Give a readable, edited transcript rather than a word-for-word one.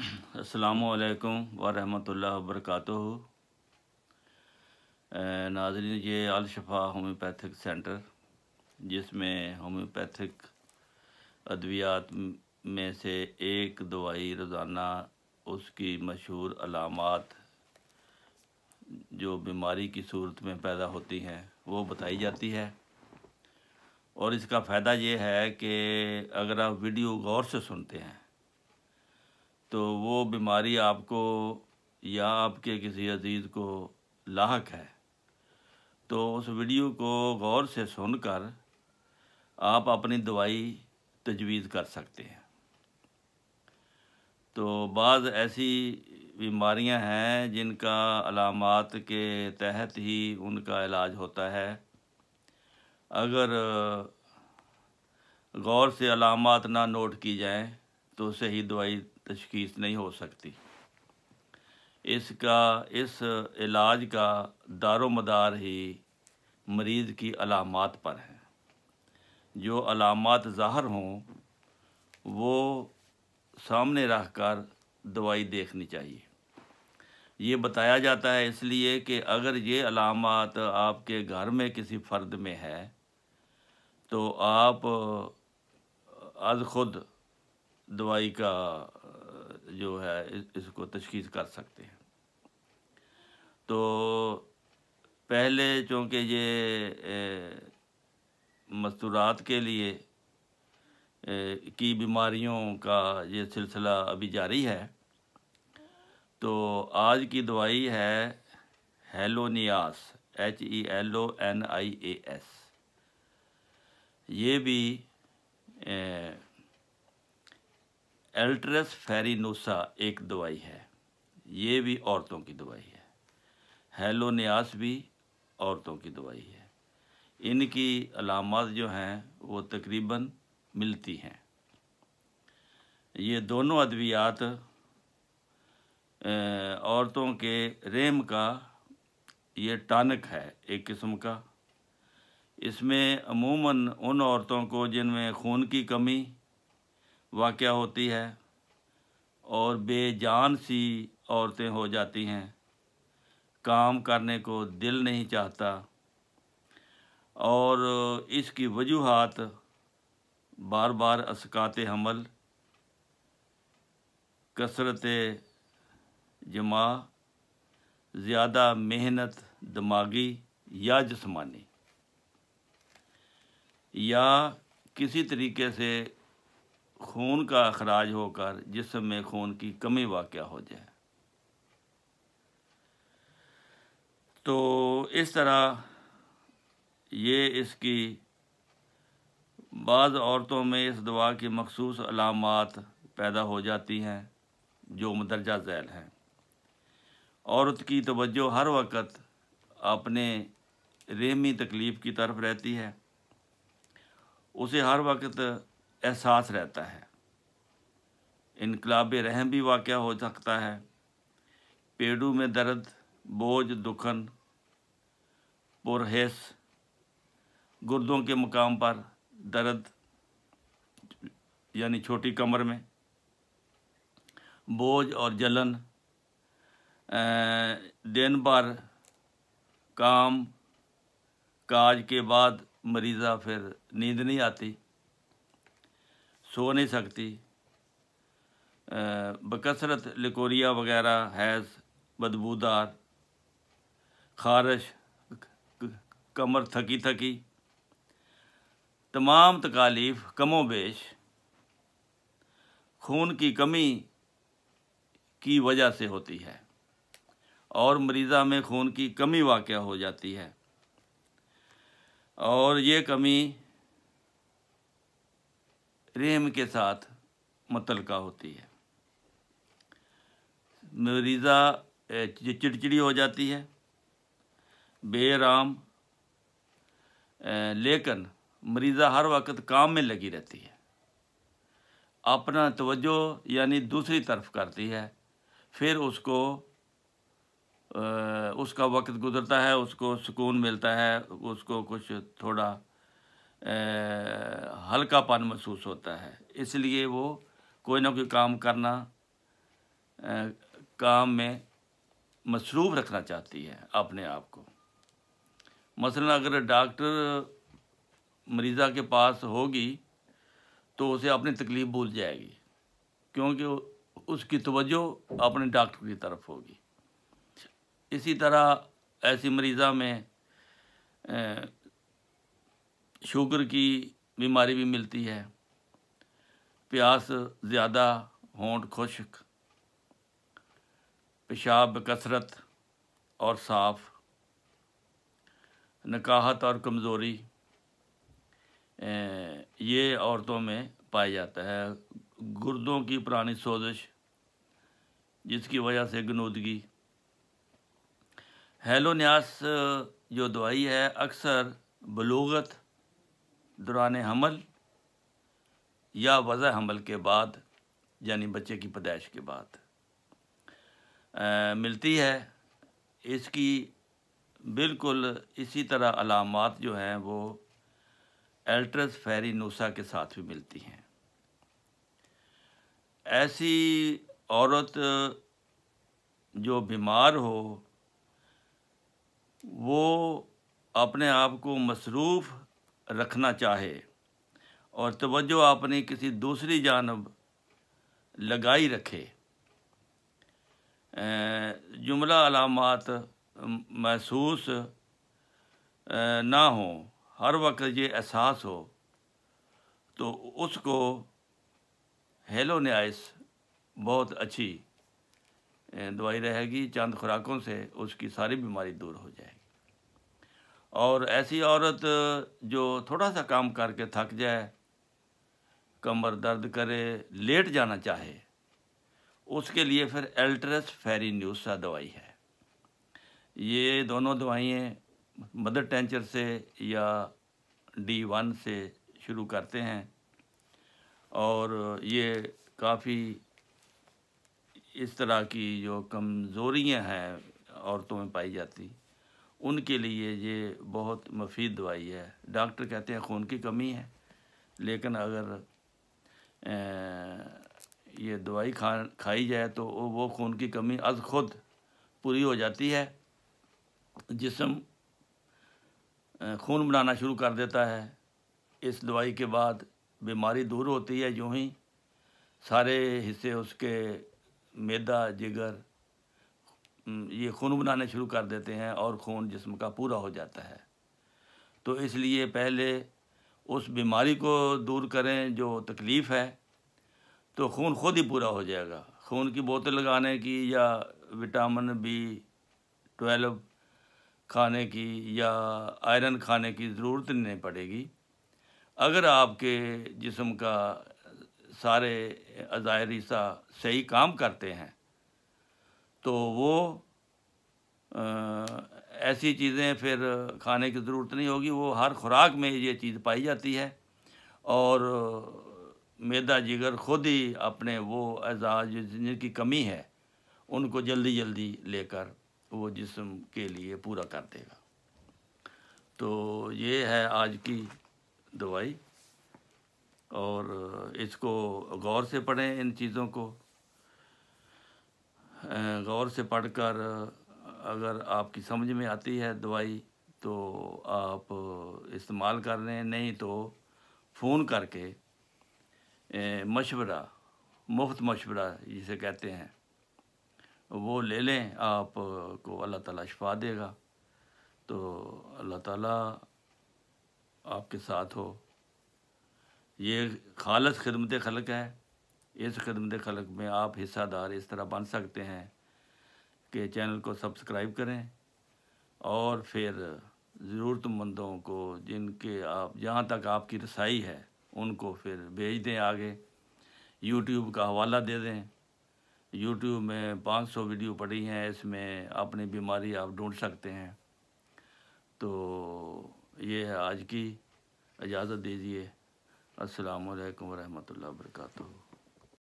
السلام علیکم ورحمۃ اللہ وبرکاتہ۔ ناظرین، یہ الشفا ہومیوپیتھک سینٹر، جس میں ہومیوپیتھک ادویات میں سے ایک دوائی روزانہ اس کی مشہور علامات جو بیماری کی صورت میں پیدا ہوتی ہیں وہ بتائی جاتی ہے، اور اس کا فائدہ یہ ہے کہ اگر آپ ویڈیو غور سے سنتے ہیں تو وہ بیماری آپ کو یا آپ کے کسی عزیز کو لاحق ہے تو اس ویڈیو کو غور سے سن کر آپ اپنی دوائی تجویز کر سکتے ہیں۔ تو بعض ایسی بیماریاں ہیں جن کا علامات کے تحت ہی ان کا علاج ہوتا ہے۔ اگر غور سے علامات نہ نوٹ کی جائیں تو صحیح دوائی تشخیص نہیں ہو سکتی۔ اس علاج کا دار و مدار ہی مریض کی علامات پر ہے۔ جو علامات ظاہر ہوں وہ سامنے رکھ کر دوائی دیکھنی چاہیے۔ یہ بتایا جاتا ہے اس لیے کہ اگر یہ علامات آپ کے گھر میں کسی فرد میں ہے تو آپ از خود دوائی کا جو ہے اس کو تشخیص کر سکتے ہیں۔ تو پہلے چونکہ یہ مستورات کے لیے کی بیماریوں کا یہ سلسلہ ابھی جاری ہے، تو آج کی دوائی ہے ہیلونیاس، HELONIAS۔ یہ بھی الٹرس فیرینوسا ایک دوائی ہے، یہ بھی عورتوں کی دوائی ہے۔ ہیلونیاس بھی عورتوں کی دوائی ہے۔ ان کی علامات جو ہیں وہ تقریباً ملتی ہیں۔ یہ دونوں ادویات عورتوں کے رحم کا یہ ٹانک ہے ایک قسم کا۔ اس میں عموماً ان عورتوں کو جن میں خون کی کمی واقع ہوتی ہے اور بے جان سی عورتیں ہو جاتی ہیں، کام کرنے کو دل نہیں چاہتا، اور اس کی وجوہات بار بار اسقاط حمل، کثرت جماع، زیادہ محنت دماغی یا جسمانی، یا کسی طریقے سے خون کا اخراج ہو کر جسم میں خون کی کمی واقع ہو جائے۔ تو اس طرح یہ اس کی بعض عورتوں میں اس دوا کی مخصوص علامات پیدا ہو جاتی ہیں جو مندرجہ ذیل ہیں۔ عورت کی توجہ ہر وقت اپنے رحمی تکلیف کی طرف رہتی ہے، اسے ہر وقت احساس رہتا ہے۔ انقلاب رحم بھی واقع ہو سکتا ہے۔ پیڑوں میں درد، بوجھ، دکھن، پرہیس، گردوں کے مقام پر درد یعنی چھوٹی کمر میں، بوجھ اور جلن، دن بھر کام کاج کے بعد مریضہ پھر نیند نہیں آتی، سو نہیں سکتی، بکثرت لکوریا وغیرہ، حیض، بدبودار، خارش، کمر تھکی تھکی، تمام تکالیف کم و بیش خون کی کمی کی وجہ سے ہوتی ہے، اور مریضہ میں خون کی کمی واقع ہو جاتی ہے، اور یہ کمی رحم کے ساتھ متعلقہ ہوتی ہے۔ مریضہ چڑچڑی ہو جاتی ہے، بے آرام، لیکن مریضہ ہر وقت کام میں لگی رہتی ہے، اپنا توجہ یعنی دوسری طرف کرتی ہے، پھر اس کا وقت گزرتا ہے، اس کو سکون ملتا ہے، اس کو کچھ تھوڑا ہلکا پن محسوس ہوتا ہے، اس لیے وہ کوئی نہ کوئی کام کرنا کام میں مصروف رکھنا چاہتی ہے اپنے آپ کو۔ مثلا اگر ڈاکٹر مریضہ کے پاس ہوگی تو اسے اپنی تکلیف بھول جائے گی، کیونکہ اس کی توجہ اپنے ڈاکٹر کی طرف ہوگی۔ اسی طرح ایسی مریضہ میں شوگر کی بیماری بھی ملتی ہے، پیاس زیادہ، ہونٹ خشک، پیشاب بکثرت اور صاف، نکاہت اور کمزوری، یہ عورتوں میں پایا جاتا ہے۔ گردوں کی پرانی سوزش جس کی وجہ سے غنودگی۔ ہیلونیاس جو دوائی ہے اکثر بلوغت، دوران حمل یا وضع حمل کے بعد، یعنی بچے کی پیدائش کے بعد ملتی ہے۔ اس کی بالکل اسی طرح علامات جو ہیں وہ الٹرس فیرینوسا کے ساتھ بھی ملتی ہیں۔ ایسی عورت جو بیمار ہو وہ اپنے آپ کو مصروف رکھنا چاہے اور توجہ اپنی کسی دوسری جانب لگائی رکھے۔ جملہ علامات محسوس نہ ہوں، ہر وقت یہ احساس ہو تو اس کو ہیلونیاس بہت اچھی دوائی رہے گی۔ چند خوراکوں سے اس کی ساری بیماری دور ہو جائے گی۔ اور ایسی عورت جو تھوڑا سا کام کر کے تھک جائے، کمر درد کرے، لیٹ جانا چاہے، اس کے لیے پھر الٹرس فیرینوسا دوائی ہے۔ یہ دونوں دوائیں مدر ٹینچر سے یا D1 سے شروع کرتے ہیں، اور یہ کافی اس طرح کی جو کمزوریاں ہیں عورتوں میں پائی جاتی، ان کے لیے یہ بہت مفید دوائی ہے۔ ڈاکٹر کہتے ہیں خون کی کمی ہے، لیکن اگر یہ دوائی کھائی جائے تو وہ خون کی کمی از خود پوری ہو جاتی ہے۔ جسم خون بنانا شروع کر دیتا ہے۔ اس دوائی کے بعد بیماری دور ہوتی ہے، یوں ہی سارے حصے اس کے، معدہ، جگر، یہ خون بنانے شروع کر دیتے ہیں اور خون جسم کا پورا ہو جاتا ہے۔ تو اس لیے پہلے اس بیماری کو دور کریں جو تکلیف ہے، تو خون خود ہی پورا ہو جائے گا۔ خون کی بوتل لگانے کی یا وٹامن B12 کھانے کی یا آئرن کھانے کی ضرورت نہیں پڑے گی۔ اگر آپ کے جسم کا سارے اعضائے ریسہ صحیح کام کرتے ہیں تو وہ ایسی چیزیں پھر کھانے کی ضرورت نہیں ہوگی، وہ ہر خوراک میں یہ چیز پائی جاتی ہے، اور معدہ جگر خود ہی اپنے وہ اعضاء جن کی کمی ہے ان کو جلدی جلدی لے کر وہ جسم کے لیے پورا کر دے گا۔ تو یہ ہے آج کی دوائی، اور اس کو غور سے پڑھیں، ان چیزوں کو غور سے پڑھ کر اگر آپ کی سمجھ میں آتی ہے دوائی تو آپ استعمال کر لیں، نہیں تو فون کر کے مشورہ، مفت مشورہ جسے کہتے ہیں، وہ لے لیں۔ آپ کو اللہ تعالیٰ شفا دے گا۔ تو اللہ تعالیٰ آپ کے ساتھ ہو۔ یہ خالص خدمت خلق ہے۔ اس خدمت خلق میں آپ حصہ دار اس طرح بن سکتے ہیں کہ چینل کو سبسکرائب کریں، اور پھر ضرورت مندوں کو جن کے آپ جہاں تک آپ کی رسائی ہے ان کو پھر بھیج دیں آگے۔ یوٹیوب کا حوالہ دے دیں۔ یوٹیوب میں 500 ویڈیو پڑی ہیں، اس میں اپنی بیماری آپ ڈھونڈ سکتے ہیں۔ تو یہ ہے آج کی، اجازت دیجیے۔ السلام علیکم ورحمۃ اللہ وبرکاتہ۔